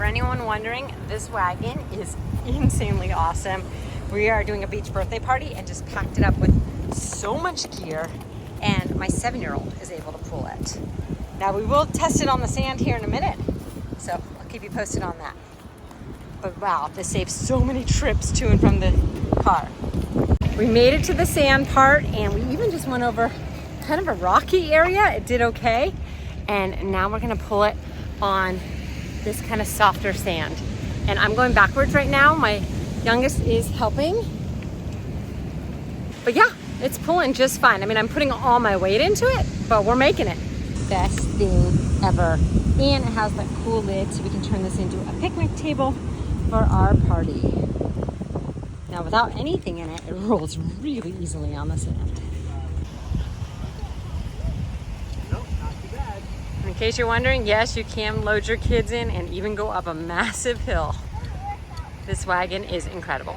anyone wondering, this wagon is insanely awesome. We are doing a beach birthday party and just packed it up with so much gear, and my 7-year-old is able to pull it. Now we will test it on the sand here in a minute, so I'll keep you posted on that. But wow, this saves so many trips to and from the car. We made it to the sand part, and we even just went over kind of a rocky area. It did okay. And now we're gonna pull it on this kind of softer sand. And I'm going backwards right now. My youngest is helping. But yeah, it's pulling just fine. I mean, I'm putting all my weight into it, but we're making it. Best thing ever. And it has that cool lid, so we can turn this into a picnic table for our party. Now, without anything in it, it rolls really easily on the sand. Nope, not too bad. In case you're wondering, yes, you can load your kids in and even go up a massive hill. This wagon is incredible.